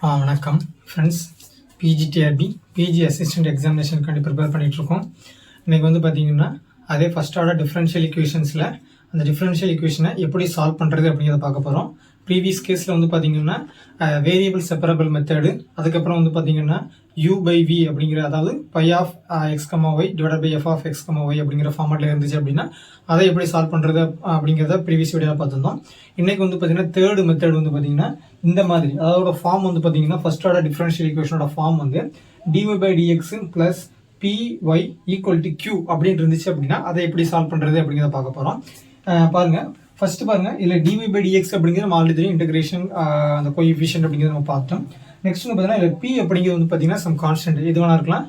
வணக்கம் friends. PGTRB PG assistant எக்ஸாமினேஷனுக்காண்டி prepare பண்ணிகிட்ருக்கோம். இன்றைக்கி வந்து பார்த்திங்கன்னா அதே ஃபஸ்ட் ஆர்டர் டிஃப்ரென்ஷியல் ஈக்குவேஷன்ஸில் அந்த டிஃப்ரென்ஷியல் ஈக்குவேஷனை எப்படி சால்வ் பண்ணுறது அப்படிங்கிறத பார்க்க போகிறோம். ப்ரீவியஸ் கேஸில் வந்து பார்த்திங்கன்னா வேரியபிள் செப்பரபிள் மெத்தடு, அதுக்கப்புறம் வந்து பார்த்திங்கன்னா u/v அப்படிங்கிற, அதாவது phi of x comma y divide by f of x comma y அப்படிங்கிற ஃபார்மேட்டில் இருந்துச்சு அப்படின்னா அதை எப்படி சால்வ் பண்ணுறது அப்படிங்கிறத ப்ரீவியஸ் வீடியோவில் பார்த்துருந்தோம். இன்றைக்கி வந்து பார்த்திங்கன்னா தேர்டு மெத்தட் வந்து பார்த்திங்கன்னா இந்த மாதிரி, அதோட ஃபார்ம் வந்து பார்த்திங்கன்னா ஃபஸ்ட் ஆர்டர் டிஃப்ரென்ஷியல் ஈக்குவேஷனோட ஃபார்ம் வந்து dy/dx plus py equal to q அப்படின்னு இருந்துச்சு அப்படின்னா அதை எப்படி சால்வ் பண்ணுறது அப்படிங்கிறத பார்க்க போகிறோம். பாருங்கள், ஃபர்ஸ்ட் பாருங்க, இல்லை dy/dx அப்படிங்கிறது நம்ம ஆல்ரெடி இன்டகிரேஷன் அந்த கோஎஃபிஷியன்ட் அப்படிங்கிறது நம்ம பார்த்தோம். நெக்ஸ்ட் வந்து பார்த்தீங்கன்னா இல்லை p அப்படிங்கிறது வந்து பார்த்தீங்கன்னா சம் கான்ஸ்டன்ட் இது வேணா இருக்கலாம்,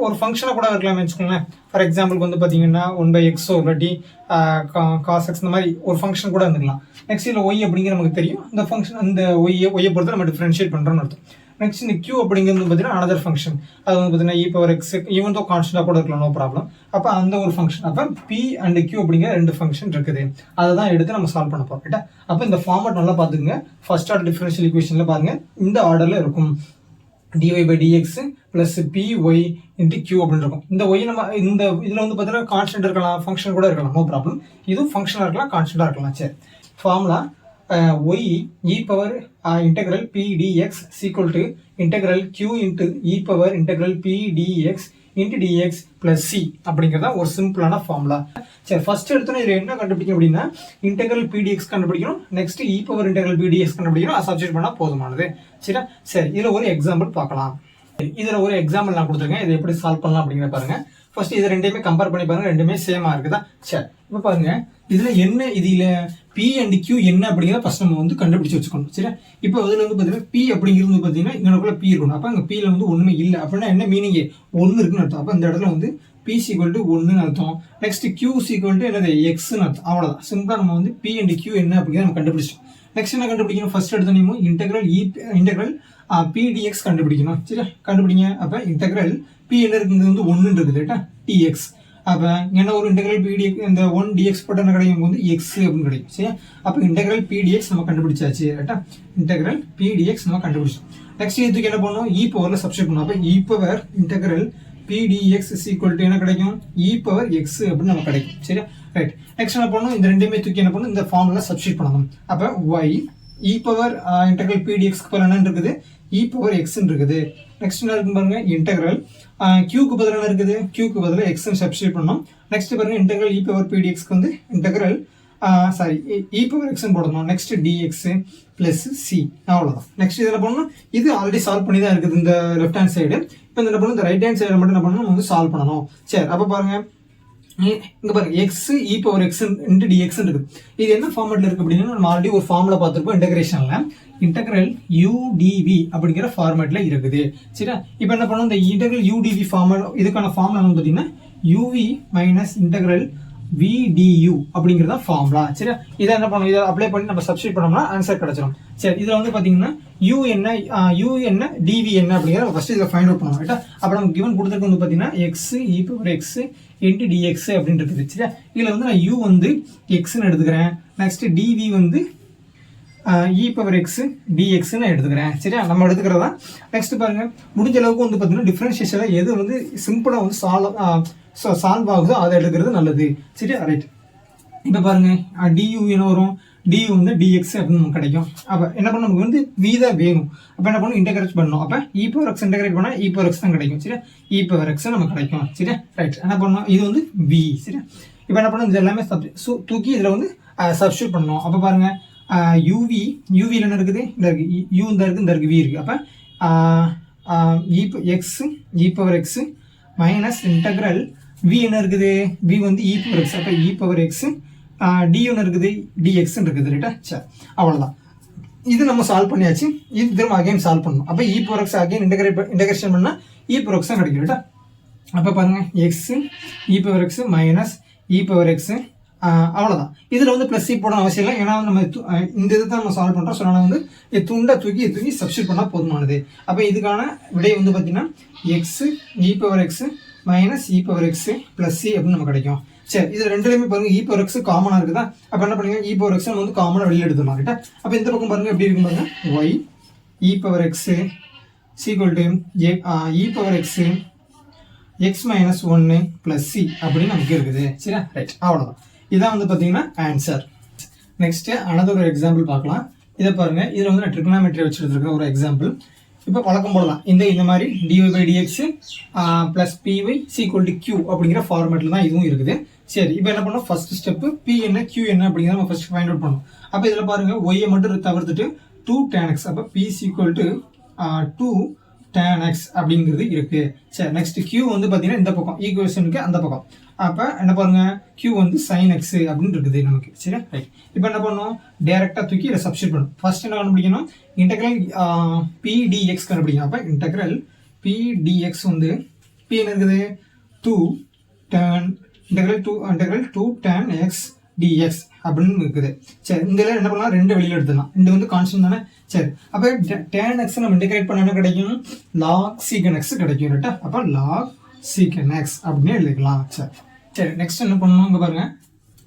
ஒரு ஃபங்க்ஷனாக கூட இருக்கலாம்னு வச்சுக்கோங்களேன். ஃபார் எக்ஸாம்பிளுக்கு வந்து பார்த்தீங்கன்னா 1/x இல்லாட்டி cos x இந்த மாதிரி ஒரு ஃபங்க்ஷன் கூட இருந்துக்கலாம். நெக்ஸ்ட் இல்லை ஒய் அப்படிங்கிற நமக்கு தெரியும், இந்த ஃபங்க்ஷன் அந்த ஒய்யை பொறுத்து நம்ம டிஃப்ரென்ஷியேட் பண்ணுறோம்னு அர்த்தம். நெக்ஸ்ட் இந்த q அப்படிங்கிறது பார்த்தீங்கன்னா அனதர் ஃபங்க்ஷன், அது வந்து பார்த்தீங்கன்னா e/x ஈவன் தோ கான்ஸ்டன்டாக கூட இருக்கலாம், நோ ப்ராப்ளம். அப்போ அந்த ஒரு ஃபங்க்ஷன், அப்போ p அண்ட் q அப்படிங்கிற ரெண்டு ஃபங்க்ஷன் இருக்குது, அதை தான் எடுத்து நம்ம சால்வ் பண்ண போகிறோம். ரைட்டா? அப்போ இந்த ஃபார்மேட் நல்லா பார்த்துக்குங்க. ஃபர்ஸ்ட் ஆர்டர் டிஃபரன்ஷியல் ஈக்குவேஷனில் பாருங்க, இந்த ஆர்டரில் இருக்கும் dy/dx plus py into q அப்படின்னு இருக்கும். இந்த ஒய் நம்ம இந்த இதில் வந்து பார்த்தீங்கன்னா கான்ஸ்டன்ட் இருக்கலாம், ஃபங்க்ஷன் கூட இருக்கலாம், நோ ப்ராப்ளம். இதுவும் ஃபங்க்ஷனாக இருக்கலாம், கான்ஸ்டன்டாக இருக்கலாம். சரி, formula y e power integral p dx is equal to integral q into e power integral p dx into dx plus c அப்படிங்கிறதா ஒரு சிம்பிளான ஃபார்முலா. சரி, ஃபர்ஸ்ட் எடுத்தோன்னா இதில் என்ன கண்டுபிடிக்கும் அப்படின்னா integral p dx கண்டுபிடிக்கணும், next e power integral p dx கண்டுபிடிக்கணும், அதை சப்ஸ்டிட்யூட் பண்ணால் போதுமானது. சரியா? சரி, இதில் ஒரு எக்ஸாம்பிள் பார்க்கலாம். இதில் ஒரு எக்ஸாம்பிள் நான் கொடுத்துருக்கேன், இதை எப்படி சால்வ் பண்ணலாம் அப்படிங்கிற பாருங்க. ஃபர்ஸ்ட் இது ரெண்டையுமே கம்பேர் பண்ணி பாருங்க, ரெண்டுமே சேமா இருக்குதா? சரி, இப்போ பாருங்க, இதுல என்ன, இதுல p அண்ட் q என்ன அப்படிங்கிறத ஃபர்ஸ்ட் நம்ம வந்து கண்டுபிடிச்சு வச்சுக்கணும். சரியா? இப்போ இதுல வந்து பாத்தீங்கன்னா p அப்படிங்கிறது வந்து பாத்தீங்கன்னா இங்கனக்குள்ள p இருக்கணும். அப்ப அங்க p ல வந்து ஒண்ணுமே இல்லை அப்படின்னா என்ன மீனிங், ஒன்னு இருக்குன்னு அர்த்தம். அப்ப இந்த இடத்துல வந்து p = 1ன்னு அர்த்தம். நெக்ஸ்ட் q = என்னது, x ன்னு அர்த்தம். அவ்வளவுதான், சிம்பிளா நம்ம வந்து p அண்ட் q என்ன அப்படிங்கிறத நம்ம கண்டுபிடிச்சோம். நெக்ஸ்ட் என்ன கண்டுபிடிக்கணும், ஃபர்ஸ்ட் எடுத்தோம் இன்டெக்ரல் p dx கண்டுபிடிக்கணும். சரியா? கண்டுபிடிங்க. அப்ப இன்டெக்ரல் p என்ன இருக்குது வந்து 1 இருக்குது, ரைட்டா? dx. அப்ப என்ன ஒரு இன்டெக்ரல் p dx, இந்த 1 dx போட்டு என்ன கிடைக்கும் வந்து x அப்படின்னு கிடைக்கும். சரியா? அப்ப இன்டெக்ரல் p dx நம்ம கண்டுபிடிச்சாச்சு, ரைட்டா? இன்டெக்ரல் p dx நம்ம கண்டுபிடிச்சோம். நெக்ஸ்ட் இதுக்கு என்ன பண்ணணும், e பவர்ல சப்ஸ்டிட்யூட் பண்ணணும். அப்ப e power integral p dx is equal to என்ன கிடைக்கும், e பவர் x அப்படின்னு நம்ம கிடைக்கும். சரியா? ரைட். நெக்ஸ்ட் என்ன பண்ணணும், இந்த ரெண்டுமே தூக்கி என்ன பண்ணணும், இந்த ஃபார்முலா சப்ஸ்டிட்யூட் பண்ணணும். அப்ப y e power integral p dx க்கு பதிலா என்ன இருக்குது, e பவர் x இருக்குது. நெக்ஸ்ட் என்ன இருக்கு பாருங்க, இன்டெக்ரல் q க்கு பதிலா என்ன இருக்குது, q க்கு பதிலா x ன்னு சப்ஸ்டிட்யூட் பண்ணனும். நெக்ஸ்ட் பாருங்க, integral e power p dx க்கு வந்து இன்டெக்ரல் e பவர் x ன்னு போடணும். நெக்ஸ்ட் dx plus c, அவ்வளவுதான். நெக்ஸ்ட் இதெல்லாம் பண்ணனும், இது ஆல்ரெடி சால்வ் பண்ணி தான் இருக்குது இந்த லெஃப்ட் ஹேண்ட் சைடு. இப்போ என்ன பண்ணனும், இந்த ரைட் ஹேண்ட் சைடுல மட்டும் என்ன பண்ணனும், நம்ம வந்து சால்வ் பண்ணனும். சரி, அப்ப பாருங்க, இங்க பாருங்க, x e power x into dx இருக்கு. இது என்ன ஃபார்மேட்ல இருக்கு அப்படின்னா நம்ம ஆல்ரெடி ஒரு ஃபார்முலா பார்த்திருப்போம் இன்டகிரேஷன்ல, இன்டெக்ரல் u dv அப்படிங்கிற ஃபார்மேட்ல இருக்குது. சரியா? இப்போ என்ன பண்ணணும், இந்த இன்டெக்ரல் u dv ஃபார்முலா, இதுக்கான ஃபார்முலா வந்து பாத்தீங்கன்னா uv minus integral v du அப்படிங்கறத ஃபார்முலா. சரியா? இத என்ன பண்ணணும், இத அப்ளை பண்ணி நம்ம சப்ஸ்டிட்யூட் பண்ணோம்னா ஆன்சர் கிடைச்சிரும். சரி, இதுல வந்து பாத்தீங்கன்னா u என்ன dv என்ன அப்படிங்கறத ஃபர்ஸ்ட் இத ஃபைண்ட் அவுட் பண்ணனும். ரைட்டா? அப்ப நமக்கு given கொடுத்திருக்கு வந்து பாத்தீங்கன்னா x e power x into dx அப்படி இருக்குது. சரியா? இதுல வந்து நான் u வந்து x ன்னு எடுத்துக்கிறேன். நெக்ஸ்ட் dv வந்து e பவர் x dx ன்னு எடுத்துக்கிறேன். சரியா? நம்ம எடுத்துக்கிறதா. நெக்ஸ்ட் பாருங்க, முடிஞ்ச அளவுக்கு வந்து பாத்தீங்கன்னா டிஃபரன்ஷியேஷன்ல எது வந்து சிம்பிளா வந்து சால்வ் ஆகுதோ அதை எடுக்கிறது நல்லது. சரியா? ரைட். இப்போ பாருங்க, du என்ன வரும், du வந்து dx அப்படின்னு கிடைக்கும். அப்ப என்ன பண்ணணும், நமக்கு வந்து v தான் வேணும். அப்ப என்ன பண்ணணும், இன்டகிரேட் பண்ணணும். அப்ப e பவர் x இன்டகிரேட் பண்ணா e பவர் x தான் கிடைக்கும். சரியா? e பவர் x நமக்கு கிடைக்கும். சரியா? ரைட். என்ன பண்ணணும், இது வந்து v. சரியா? இப்போ என்ன பண்ணணும், இது எல்லாமே தூக்கி இதுல வந்து சப்ஸ்டிட்யூட் பண்ணணும். அப்ப பாருங்க, uv என்ன இருக்குது, இந்த இருக்கு u, இந்த இருக்கு, இந்த இருக்கு v இருக்கு. அப்ப x e power x minus integral v என்ன இருக்குது, v வந்து e பவர் x. அப்ப e பவர் x du என்ன இருக்குது, dx இருக்குது. ரைட்டா? சரி, அவ்வளவுதான். இது நம்ம சால்வ் பண்ணியாச்சு. இது திரும்ப அகைன் சால்வ் பண்ணணும். அப்ப e power x again integration பண்ணா e பவர் x தான் கிடைக்கும். ரைட்டா? அப்ப பாருங்க, x e power x minus e power x, அவ்வளவுதான். இதுல வந்து பிளஸ் சி போட அவசியம் இல்லை, ஏன்னா நம்ம இந்த இதை தான் நம்ம சால்வ் பண்றோம். ஸோ நான் வந்து துண்டை தூக்கி சப்ஸ்டிட்யூட் பண்ணா போதுமானது. அப்ப இதுக்கான விடை வந்து பாத்தீங்கன்னா x e power x minus e power x plus C அப்படின்னு நம்ம கிடைக்கும். சரி, இது ரெண்டுலயுமே பாருங்க e பவர் x காமனா இருக்குதா? அப்ப என்ன பண்ணுங்க, e பவர் x வந்து காமனா வெளியில எடுத்துடலாம். ரைட்டா? அப்ப இந்த பக்கம் பாருங்க எப்படி இருக்கும் பாருங்க, y e power x is equal to e power x x minus 1 plus c அப்படின்னு நமக்கு இருக்குது. சரியா? ரைட், அவ்வளோதான். இதான் வந்து பார்த்தீங்கன்னா ஆன்சர். நெக்ஸ்ட் another ஒரு எக்ஸாம்பிள் பார்க்கலாம். இதை பாருங்க, இதில் வந்து நான் ட்ரிகனாமெட்ரி வச்சு எடுத்துருக்க ஒரு எக்ஸாம்பிள். இப்போ வழக்கம் போடலாம், இந்த மாதிரி dy by dx plus py is equal to q அப்படிங்கிற ஃபார்மேட்டில் தான் இதுவும் இருக்குது. சரி, இப்போ என்ன பண்ணோம், ஃபர்ஸ்ட் ஸ்டெப்பு p என்ன q என்ன அப்படிங்கிறத நம்ம ஃபர்ஸ்ட் ஃபைண்ட் அவுட் பண்ணணும். அப்போ இதில் பாருங்க y மட்டும் தவிர்த்துட்டு 2 tan x, அப்போ p is equal to 2 tan x அப்படிங்கிறது இருக்கு. சரி, நெக்ஸ்ட் q வந்து பார்த்தீங்கன்னா இந்த பக்கம் ஈக்குவேஷனுக்கு அந்த பக்கம். அப்போ என்ன பாருங்க, q வந்து sin x அப்படின்னு இருக்குது நமக்கு. சரி, ரைட். இப்போ என்ன பண்ணணும், டைரக்டா தூக்கி இதை சப்ஸ்டிட் பண்ணணும். ஃபர்ஸ்ட் என்ன கண்டுபிடிக்கணும், இன்டெக்ரல் p dx கண்டுபிடிக்கணும். அப்போ இன்டெக்ரல் p dx வந்து p என்ன இருக்குது, 2 tan integral 2 tan x dx அப்படின்னு இருக்குது. சரி, இந்த என்ன பண்ணலாம், ரெண்டு வெளியில் எடுத்துடலாம். ரெண்டு வந்து கான்ஸ்டன்ட் தானே. சரி, அப்போ tan x நம்ம இன்டெகிரேட் பண்ண என்ன கிடைக்கும், log secant x கிடைக்கும். ரைட்டா? அப்போ log secant x அப்படின்னு எழுதிக்கலாம். சரி, நெக்ஸ்ட் என்ன பண்ணணும், இங்கே பாருங்க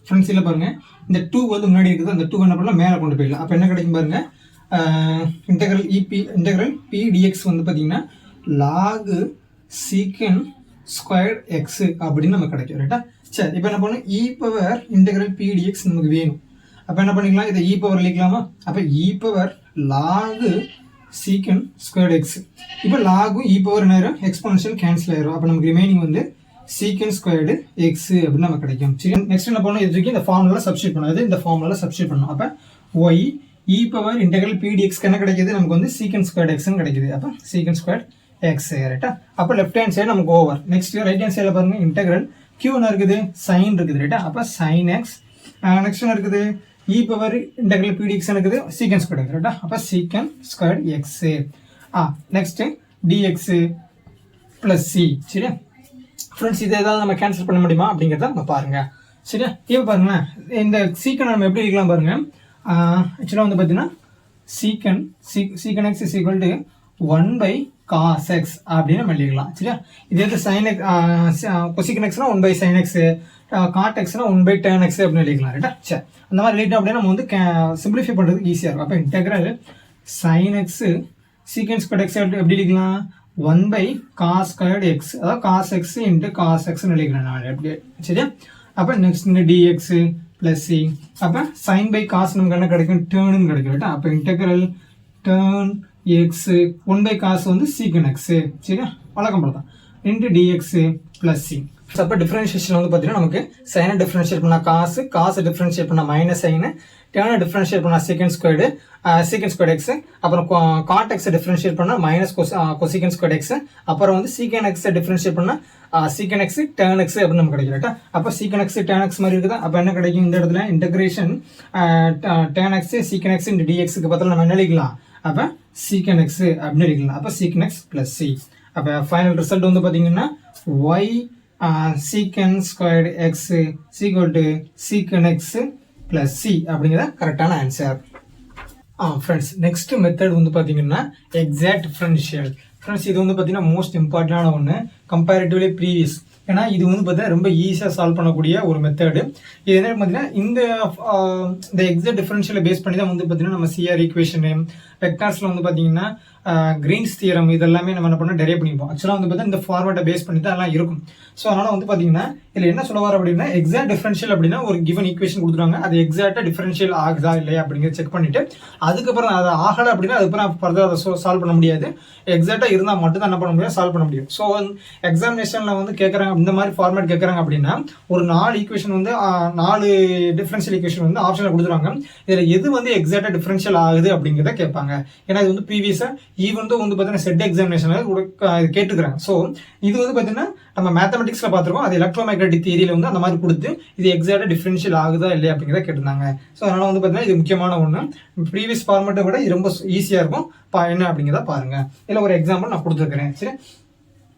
ஃப்ரெண்ட்ஸ், இல்லை பாருங்க, இந்த 2 வந்து முன்னாடி இருக்குது, அந்த 2 என்ன பண்ணலாம், மேலே கொண்டு போயிடலாம். அப்போ என்ன கிடைக்கும் பாருங்க, இன்டெக்ரல் p dx வந்து பார்த்தீங்கன்னா log secant ஸ்கொயர் எக்ஸ் அப்படின்னு நமக்கு கிடைக்கும். ரைட்டா? சரி, இப்போ என்ன பண்ணணும், e power integral B dx நமக்கு வேணும். அப்போ என்ன பண்ணிக்கலாம், இதை இ பவர் எழுதிக்கலாமா. அப்போ இ பவர் லாகு சீக்கன் ஸ்கொயர் எக்ஸ். இப்போ லாகும் இ பவர் என்ன ஆயிரும், எக்ஸ்போனன்ஷியல் கேன்சல் ஆயிரும். அப்போ நமக்கு ரிமைனிங் வந்து சீக்கன் ஸ்கொயர்டு எக்ஸ் அப்படின்னு நமக்கு கிடைக்கும். சரி, நெக்ஸ்ட் என்ன பண்ணணும், இதுக்கு இந்த ஃபார்முலா சப்ஸ்டிட் பண்ணணும். இந்த ஃபார்முலா சப்ஸ்டிட் பண்ணணும். அப்போ Y e power integral B டிஎக்ஸ்க்கு என்ன கிடைக்குது, நமக்கு வந்து சீக்கன் ஸ்கொயர்டு எக்ஸ்ன்னு கிடைக்குது. அப்போ சீக்கன் ஸ்கொயர் எக்ஸ். ரைட்டா? அப்போ லெஃப்ட் ஹேண்ட் சைடு நமக்கு ஓவர். நெக்ஸ்ட் ரைட் ஹேண்ட் சைடில் பாருங்க, இன்டெக்ரல் கியூ என்ன இருக்குது, சைன் இருக்குது. ரைட்டா? அப்போ சைன் எக்ஸ். நெக்ஸ்ட் என்ன இருக்குது, இ பவர் இன்டெக்ரல் பிடிஎக்ஸ் இருக்குது, சீக்கன் ஸ்கொயர் எக்ஸ். ரைட்டா? அப்போ சீக்கன் square X. Next dx plus C. சரியா ஃப்ரெண்ட்ஸ், இதை ஏதாவது நம்ம கேன்சல் பண்ண முடியுமா அப்படிங்கிறத நம்ம பாருங்க. சரியா? இப்போ பாருங்களேன், இந்த சீக்கன் நம்ம எப்படி இருக்கலாம் பாருங்க. ஆக்சுவலாக வந்து பார்த்தீங்கன்னா சீக்கன் X is equal to 1 cos x அப்படின்னு நம்ம எழுதிக்கலாம். சரியா? இதே sin x cosecant x னா 1 sin x, cot x னா 1 tan x அப்படின்னு எழுதிக்கலாம். ரைட்டா? சரி, அந்த மாதிரி எழுதிட்டோம் அப்படியே நம்ம வந்து சிம்பிளிஃபை பண்ணுறதுக்கு ஈஸியாக இருக்கும். அப்போ integral sin x secant squared x எப்படி எழுதிக்கலாம், 1 cos squared x, அதாவது cos x into cos x எழுதிக்கலாம் நான் எப்படி. சரியா? அப்போ நெக்ஸ்ட் இந்த dx பிளஸ் சி. அப்போ sin by cos நமக்கு என்ன கிடைக்கும், டேர்னு கிடைக்கும். ரைட்டா? அப்போ இன்டெக்ரல் டேர்ன் எக்ஸ் 1 cos வந்து சீக்கன் எக்ஸ். சரியா? வழக்கம் போல தான் இன்ட்டு டிஎக்ஸ் பிளஸ் சி. அப்போ டிஃபரன்ஷியேஷன் வந்து பார்த்தீங்கன்னா நமக்கு சைனை டிஃபரன்ஷியேட் பண்ணால் காசு டிஃபரன்ஷியேட் பண்ணால் மைனஸ் சைனு, டேர்னை டிஃபரன்ஷியேட் பண்ணால் சீக்கன் ஸ்கொயர்டு எக்ஸ், அப்புறம் காட் எக்ஸை டிஃபரன்ஷியேட் பண்ணால் மைனஸ் கொசிகன் ஸ்கொயர்டு எக்ஸ், அப்புறம் வந்து சீக்கன் எக்ஸை டிஃபரன்ஷியேட் பண்ணால் சீக்கன் எக்ஸ் டேர்ன் எக்ஸ் அப்படின்னு நமக்கு கிடைக்கும். ரைட்டா? அப்போ சீக்கன் எக்ஸ் டேர்ன் எக்ஸ் மாதிரி இருக்குதா. அப்போ என்ன கிடைக்கும், இந்த இடத்துல integration term x secant x into டிஎக்ஸுக்கு பதில் நம்ம என்ன எழுதிக்கலாம், அப்போ சீக்கன் எக்ஸ் அப்படின்னு எழுதிக்கலாம். அப்போ சீக்கன் எக்ஸ் பிளஸ் சி. அப்போ ஃபைனல் ரிசல்ட் வந்து பார்த்தீங்கன்னா y sec squared x equal to sec x plus c அப்படிங்கிறத கரெக்டான ஆன்சர். ஃப்ரெண்ட்ஸ், நெக்ஸ்ட் மெத்தட் வந்து பார்த்தீங்கன்னா எக்ஸாக்ட் டிஃபரன்ஷியல். ஃப்ரெண்ட்ஸ், இது வந்து பார்த்தீங்கன்னா மோஸ்ட் இம்பார்ட்டண்டான ஒன்று கம்பேரிட்டிவ்லி ப்ரீவியஸ். ஏன்னா இது வந்து பார்த்தீங்கன்னா ரொம்ப ஈஸியாக சால்வ் பண்ணக்கூடிய ஒரு மெத்தடு. இது என்ன பார்த்தீங்கன்னா இந்த எக்ஸாக்ட் டிஃபரன்ஷியலை பேஸ் பண்ணி தான் வந்து பார்த்தீங்கன்னா நம்ம சிஆர் ஈக்குவேஷனு வெக்டார்ஸில் வந்து பார்த்தீங்கன்னா கிரீன்ஸ் தியரம் இதெல்லாமே நம்ம என்ன பண்ண டெரைவ் பண்ணிப்போம். ஆக்சுவலாக வந்து பார்த்தீங்கன்னா இந்த ஃபார்மேட்டை பேஸ் பண்ணி தான் எல்லாம் இருக்கும். ஸோ அதனால் வந்து பார்த்தீங்கன்னா இதில் என்ன சொல்ல வர அப்படின்னா எக்ஸாக்ட் டிஃபரன்ஷியல் அப்படின்னா ஒரு கிவன் ஈக்குவேஷன் கொடுத்துருவாங்க, அது எக்ஸாக்டாக டிஃபரன்ஷியல் ஆகுதா இல்லையா அப்படிங்கிறத செக் பண்ணிட்டு அதுக்கப்புறம் அதை ஆகலை அப்படின்னா அதுக்கப்புறம் ஃபர்தர் அதை சால்வ் பண்ண முடியாது. எக்ஸாக்டாக இருந்தால் மட்டும் தான் என்ன பண்ண முடியும், சால்வ் பண்ண முடியும். ஸோ எக்ஸாமினேஷனில் வந்து கேட்குறாங்க, இந்த மாதிரி ஃபார்மேட் கேட்குறாங்க அப்படின்னா ஒரு 4 ஈக்குவேஷன் வந்து 4 டிஃபரன்ஷியல் ஈக்குவேஷன் வந்து ஆப்ஷனில் கொடுத்துருவாங்க. இதில் எது வந்து எக்ஸாக்டாக டிஃபரன்ஷியல் ஆகுது அப்படிங்கிறத கேட்பாங்க. ஏன்னா இது வந்து ப்ரீவியஸாக ஈவன் வந்து பார்த்தீங்கன்னா செட் எக்ஸாமினேஷனில் கேட்டுக்கிறாங்க. ஸோ இது வந்து பார்த்தீங்கன்னா நம்ம மேத்தமெட்டிக்ஸில் பார்த்துருக்கோம், அது எலக்ட்ரோமேக்னெட்டிக் தியரியில் வந்து அந்த மாதிரி கொடுத்து இது எக்ஸாக்டாக டிஃபரன்ஷியல் ஆகுதா இல்லையா அப்படிங்கிறத கேட்டிருந்தாங்க. ஸோ அதனால் வந்து பார்த்தீங்கன்னா இது முக்கியமான ஒன்று. ப்ரீவியஸ் ஃபார்மேட்டை விட இது ரொம்ப ஈஸியாக இருக்கும். என்ன அப்படிங்கிறத பாருங்க. இதில் ஒரு எக்ஸாம்பிள் நான் கொடுத்துருக்கிறேன். சரி,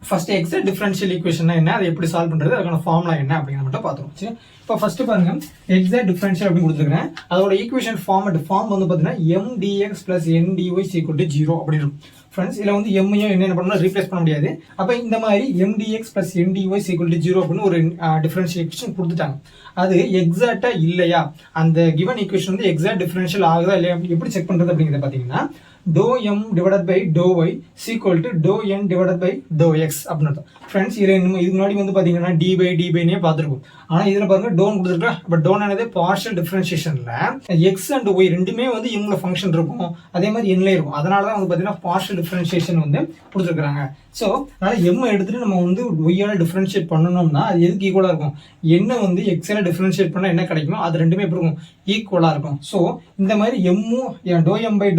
ஃபர்ஸ்ட் எக்ஸாக்ட் டிஃபரன்ஷியல் ஈக்குவேஷன் என்ன, அதை எப்படி சால்வ் பண்ணுறது, அதுக்கான ஃபார்முலா என்ன அப்படிங்கிற மட்டும் பார்த்துருவோம். சரி, இப்போ ஃபர்ஸ்ட் பாருங்க, எக்ஸாக்ட் டிஃபரன்ஷியல் அப்படின்னு கொடுத்துருக்கேன். அதோட ஈக்குவேஷன் ஃபார்ம் வந்து பார்த்தீங்கன்னா mdx plus ndy equal to 0 அப்படின்னு இருக்கும். ஃப்ரெண்ட்ஸ், இதில் வந்து எம்மையும் என்ன பண்ணணும், ரீப்ளேஸ் பண்ண முடியாது. அப்போ இந்த மாதிரி mdx plus ndy equal to 0 அப்படின்னு ஒரு டிஃபரன்ஷியல் ஈக்குவேஷன் கொடுத்துட்டாங்க. அது எக்ஸாக்டாக இல்லையா, அந்த கிவன் ஈக்குவேஷன் வந்து எக்ஸாக்ட் டிஃபரன்ஷியல் ஆகுதா இல்லையா எப்படி செக் பண்ணுறது அப்படிங்கிறத பார்த்தீங்கன்னா doh m divided by to Y equal to to n divided by doh x அப்படின்னு அர்த்தம். ஃப்ரெண்ட்ஸ் இதில் இதுக்கு முன்னாடி வந்து பார்த்தீங்கன்னா டி பைனே பார்த்துருக்கும். ஆனால் இதில் பாருங்க டோன் கொடுத்துருக்கா. பட் டோன் ஆனது பார்ஷியல் டிஃபரன்ஷியேஷனில் எக்ஸ் அண்ட் ஒய் ரெண்டுமே வந்து எம்ல ஃபங்க்ஷன் இருக்கும், அதே மாதிரி என்ல இருக்கும். அதனால தான் வந்து பார்த்தீங்கன்னா பார்ஷியல் டிஃபரன்ஷியேஷன் வந்து கொடுத்துருக்காங்க. ஸோ அதனால எம் எடுத்துட்டு நம்ம வந்து ஒய்யால் டிஃபரன்ஷியேட் பண்ணணும்னா அது எதுக்கு ஈக்குவலாக இருக்கும்? என்ன வந்து எக்ஸால் டிஃபரன்ஷியேட் பண்ணால் என்ன கிடைக்குமோ அது ரெண்டுமே எப்படி இருக்கும்? ஈக்குவலாக இருக்கும். ஸோ இந்த மாதிரி எம்மும் del M by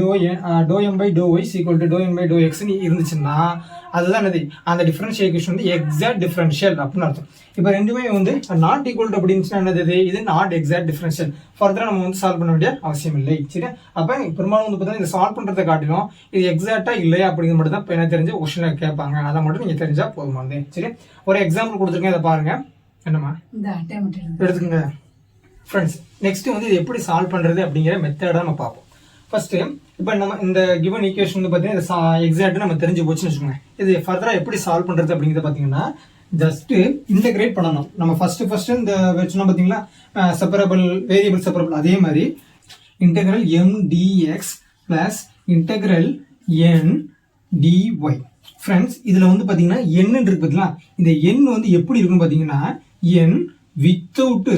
to Y equal to to N by del எக்ஸ்ன்னு இருந்துச்சுன்னா அதுதான் என்னது? அந்த டிஃபரன்ஷியல் ஈக்குவேஷன் வந்து எக்ஸாக்ட் டிஃபரன்ஷியல் அப்படின்னு அர்த்தம். இப்போ ரெண்டுமே வந்து நாட் ஈக்குவல் அப்படின்னு என்னது? இது நாட் எக்ஸாக்ட் டிஃபரன்ஷியல். ஃபர்தராக நம்ம வந்து சால்வ் பண்ண வேண்டிய அவசியம் இல்லை. சரி, அப்போ பெரும்பாலும் வந்து பார்த்தீங்கன்னா இந்த சால்வ் பண்ணுறதை காட்டிலும் இது எக்ஸாக்டா இல்லையா அப்படிங்கிறது மட்டும் தான் இப்போ என்ன தெரிஞ்ச கொஸ்டின் கேட்பாங்க. அதை மட்டும் நீங்கள் தெரிஞ்சா போதுமானது. சரி, ஒரு எக்ஸாம்பிள் கொடுத்துருக்கேன், இதை பாருங்க. என்னம்மா எடுத்துக்கங்க ஃப்ரெண்ட்ஸ். நெக்ஸ்ட் வந்து இது எப்படி சால்வ் பண்ணுறது அப்படிங்கிற மெத்தடை நம்ம பார்ப்போம். ஃபர்ஸ்ட் இப்போ நம்ம இந்த கிவன் ஈக்குவேஷன் வந்து பார்த்தீங்கன்னா எக்ஸாக்ட் நம்ம தெரிஞ்சு போச்சுன்னு வச்சுக்கோங்க. இது ஃபர்தராக எப்படி சால்வ் பண்ணுறது அப்படிங்கிறத பார்த்தீங்கன்னா ஜஸ்ட் இன்டகிரேட் பண்ணணும். நம்ம ஃபர்ஸ்ட் இந்த வச்சோம்னா பார்த்தீங்களா செப்பரபிள் வேரியபிள் செப்பரபிள், அதே மாதிரி integral M d x plus integral N d y. Friends இதில் வந்து பார்த்தீங்கன்னா என் இருக்கு பார்த்தீங்களா, இந்த எண் வந்து எப்படி இருக்குன்னு பார்த்தீங்கன்னா என் வித்தவுட்டு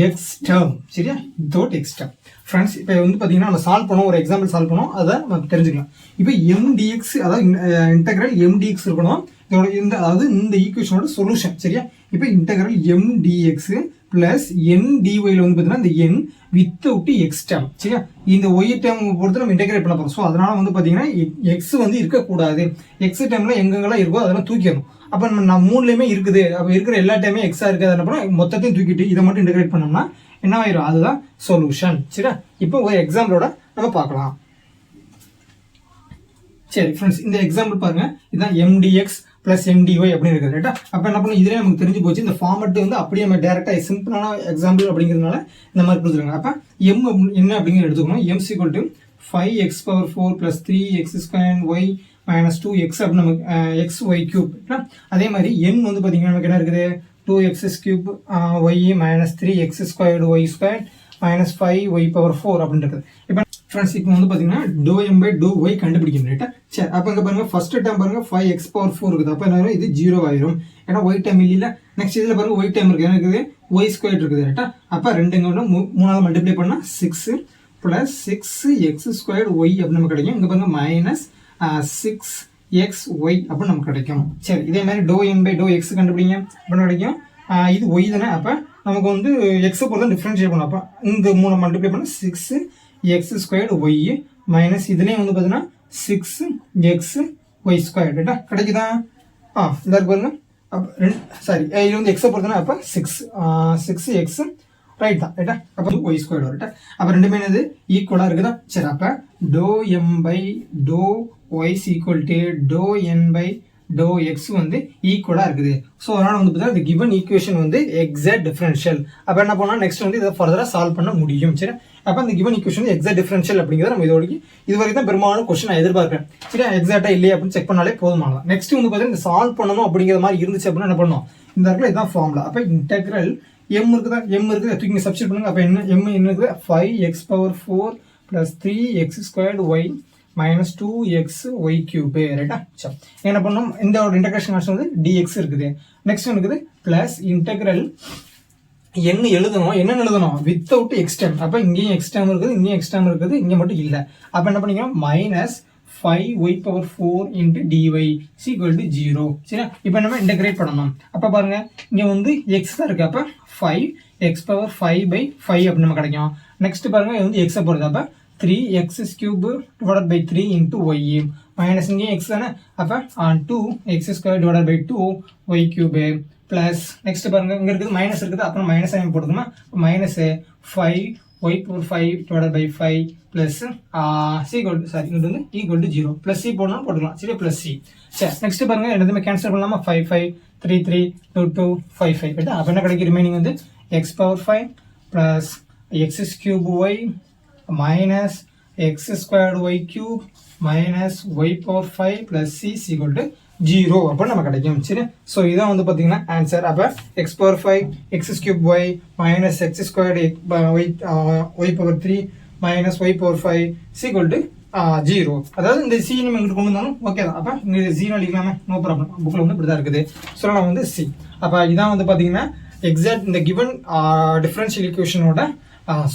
எக்ஸ் டேர்ம். சரியா, வித்தவுட் எக்ஸ் டேர்ம். ஃப்ரெண்ட்ஸ் இப்போ வந்து பார்த்தீங்கன்னா நம்ம சால்வ் பண்ணோம், ஒரு எக்ஸாம்பிள் சால்வ் பண்ணோம், அதை நம்ம தெரிஞ்சுக்கலாம். இப்போ எம்டிஎக்ஸ் அதாவது இன்டெக்ரல் எம்டிஎக்ஸ் இருக்கணும். இதோட அதாவது இந்த ஈக்குவேஷனோட சொல்யூஷன். சரியா, இப்போ இன்டெக்ரல் எம்டிஎக்ஸ் பிளஸ் என் டிஒய்ல வந்து பார்த்தீங்கன்னா இந்த என் வித்தவுட் எக்ஸ் டேர்ம். சரியா, இந்த ஒய் டேர்ம் பொறுத்து நம்ம இன்டெகிரேட் பண்ண போகிறோம். ஸோ அதனால வந்து பார்த்தீங்கன்னா எக்ஸ் வந்து இருக்கக்கூடாது. எக்ஸ் டேர்ம்ல எங்கெங்கெல்லாம் இருக்கோ அதெல்லாம் தூக்கிடணும். அப்போ நம்ம மூணுலையுமே இருக்குது, அப்போ இருக்கிற எல்லா டைமே எக்ஸா இருக்குது. அப்புறம் மொத்தத்தையும் தூக்கிட்டு இதை மட்டும் இன்டெகிரேட் பண்ணோம்னா என்ன ஆயிரும்? அதுதான் சொல்யூஷன். சரியா, இப்போ ஒரு எக்ஸாம்பிளோட நம்ம பார்க்கலாம். சரி ஃப்ரெண்ட்ஸ், இந்த எக்ஸாம்பிள் பாருங்க. இதுதான் எம்டிஎக்ஸ் பிளஸ் எம்டிஒய் அப்படின்னு இருக்குது. ரைட்டா, அப்போ என்ன பண்ணணும்? இதுலேயே நமக்கு தெரிஞ்சு போச்சு. இந்த ஃபார்மெட் வந்து அப்படியே நம்ம டேரெக்டாக சிம்பிளான எக்ஸாம்பிள் அப்படிங்கிறதுனால இந்த மாதிரி கொடுத்துருங்க. அப்போ எம் என்ன அப்படிங்கிற எடுத்துக்கணும். M equal to 5x⁴ + 3x² y - 2x அப்படின்னு நமக்கு எக்ஸ் ஒய் கியூப். அதே மாதிரி என் வந்து பார்த்தீங்கன்னா நமக்கு என்ன இருக்குது? 2x³ y - 3x² y² - 5y⁴ அப்படின்னு இருக்குது. இப்போ ஃப்ரெண்ட்ஸ் இப்போ வந்து பார்த்தீங்கன்னா doh M by to y கண்டுபிடிக்கணும். ரைட்டா, சரி அப்போ இங்கே பாருங்க ஃபர்ஸ்ட் டைம் பாருங்க 5x⁴ இருக்குது. அப்போ என்ன ஆயிரும்? இது 0 ஆயிரும். ஏன்னா ஒய் டைம் இல்லை. நெக்ஸ்ட் இதில் பாருங்க ஒய் டைம் இருக்குது, என்ன இருக்குது? y² இருக்குது. ரைட்டா, அப்போ ரெண்டுங்க ஒன்று மூணாவது மல்டிப்ளை பண்ணால் 6 + 6x² y அப்படின்னு நமக்கு கிடைக்கும். இங்கே பாருங்க -6xy அப்படின்னு நமக்கு கிடைக்கும். சரி, இதே மாதிரி doh N by doh x கண்டுபிடிங்க அப்படின்னு கிடைக்கும். இது ஒய் தானே, அப்போ நமக்கு வந்து எக்ஸை பொறுத்த டிஃப்ரென்ஷியேட் பண்ணணும். அப்போ இந்த மூணு மல்டிப்ளை பண்ணால் 6x² y மைனஸ் இதுலேயும் வந்து பார்த்தீங்கன்னா 6xy². ரைட்டா, கிடைக்குதா? இந்த பாருங்க. அப்போ சாரி, இது வந்து எக்ஸை பொறுத்தனா அப்போ 6x ரைட் தான். ரைட்டா, அப்போ y² ரைட்டா. அப்போ ரெண்டுமே என்னது? ஈக்குவலாக இருக்குதா? சரி, அப்போ doh M by to y equal to to N by doh x வந்து ஈக்குவலாக இருக்குது. ஸோ அதனால் வந்து பார்த்தீங்கன்னா இந்த கிவன் ஈக்குவேஷன் வந்து எக்ஸாக்ட் டிஃபரன்ஷியல். அப்போ என்ன பண்ணால் நெக்ஸ்ட் வந்து இதை ஃபர்தராக சால்வ் பண்ண முடியும். சரி, அப்போ அந்த கிவன் ஈக்குவேஷன் எக்ஸாக்ட் டிஃபரன்ஷியல் அப்படிங்கிறத நம்ம இது வரைக்கும் தான் பெரும்பாலும் கொஸ்டின் நான் எதிர்பார்க்கிறேன். சரி, எக்ஸாக்டா இல்லையா அப்படின்னு செக் பண்ணாலே போதுமானதான். நெக்ஸ்ட் வந்து பார்த்தீங்கன்னா இந்த சால்வ் பண்ணணும் அப்படிங்கிற மாதிரி இருந்துச்சு அப்படின்னா என்ன பண்ணணும்? இந்த இடத்துல இதுதான் ஃபார்முலா. அப்போ இன்டெக்ரல் எம் இருக்குதா? எம் இருக்குது, தூக்கி சப்ஸ்டிட் பண்ணுங்க. அப்போ என்ன எம் என்ன இருக்குது? 5x⁴ + 3x² y - 2xy³ ரைட்டா. சரி, என்ன பண்ணணும்? இந்த ஒரு இன்டெகிரேஷன் கான்ஸ்டன்ட் வந்து dx இருக்குது. நெக்ஸ்ட் இருக்குது பிளஸ் இன்டெக்ரல் என்ன எழுதணும்? என்ன எழுதணும்? Without X term. அப்போ இங்கேயும் எக்ஸ் டேர்ம் இருக்குது, இங்கேயும் எக்ஸ் டேர்ம் இருக்குது, இங்கே மட்டும் இல்லை. அப்போ என்ன பண்ணிக்கலாம்? -5y⁴ dy = 0. சரியா, இப்போ நம்ம இன்டெகிரேட் பண்ணணும். அப்போ பாருங்க இங்கே வந்து எக்ஸ் தான் இருக்கு. அப்போ 5x⁵/5 அப்படின்னு நம்ம கிடைக்கும். நெக்ஸ்ட் பாருங்க இது வந்து எக்ஸை போடுறது. அப்போ 3x³ / 3 × y மைனஸ் இங்கே எக்ஸ் தானே. அப்போ 2x² / 2 y³ பிளஸ் நெக்ஸ்ட் பாருங்க இங்கே இருக்குது மைனஸ் இருக்குது. அப்புறம் மைனஸ் சைன் போட்டுக்கோமா. -5y⁴ plus equal to 0 plus C போடணும் போட்டுக்கலாம். சரி, பிளஸ் சி. சரி, நெக்ஸ்ட் பாருங்க ரெண்டுமே கேன்சல் பண்ணலாமா? 5 5 3 3 2 2 5 5 ரைட்டா. அப்போ என்ன கிடைக்கும்? ரிமைனிங் வந்து x⁴ plus x³ y minus x² y³ minus y⁴ plus c equal to 0 அப்போ நம்ம கிடைக்கும். சரி, ஸோ இதான் வந்து பார்த்தீங்கன்னா ஆன்சர். அப்போ x⁴ x³ y minus x² y⁴ minus y power 5 equal to 0. அதாவது இந்த சி நம்ம இங்கிட்டு கொண்டு வந்தாலும் ஓகே தான். அப்போ இங்கே ஜீரோ அடிக்கலாமே, நோ ப்ராப்ளம். புக்கில் வந்து இப்படி தான் இருக்குது. ஸோ நான் வந்து சி. அப்போ இதான் வந்து பார்த்தீங்கன்னா எக்ஸாக்ட் இந்த கிவன் டிஃபரன்ஷியல் ஈக்குவேஷனோட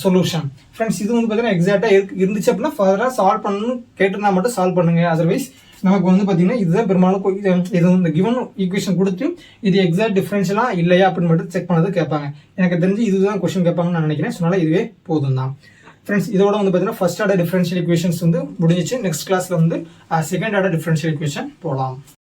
சொல்யூஷன். ஃப்ரெண்ட்ஸ் இது வந்து பார்த்தீங்கன்னா எக்ஸாக்டாக இருந்துச்சு அப்படின்னா ஃபர்தராக சால்வ் பண்ணணும் கேட்டுனா மட்டும் சால்வ் பண்ணுங்க. அதர்வைஸ் நமக்கு வந்து பார்த்தீங்கன்னா இதுதான் பெரும்பாலும் இது இந்த கிவன் ஈக்குவேஷன் கொடுத்து இது எக்ஸாக்ட் டிஃபரன்ஷியலாக இல்லையா அப்படின்னு மட்டும் செக் பண்ணது கேட்பாங்க. எனக்கு தெரிஞ்சு இதுதான் கொஸ்டின் கேட்பாங்கன்னு நான் நினைக்கிறேன். ஸோ அதனால இதுவே போதும் தான். ஃப்ரெண்ட்ஸ் இதோட வந்து பார்த்தீங்கன்னா ஃபர்ஸ்ட் ஆர்டர் டிஃபரன்ஷியல் ஈக்குவேஷன்ஸ் வந்து முடிஞ்சிச்சு. நெக்ஸ்ட் கிளாஸில் வந்து செகண்ட் ஆர்டர் டிஃபரன்ஷியல் ஈக்குவேஷன் போகலாம்.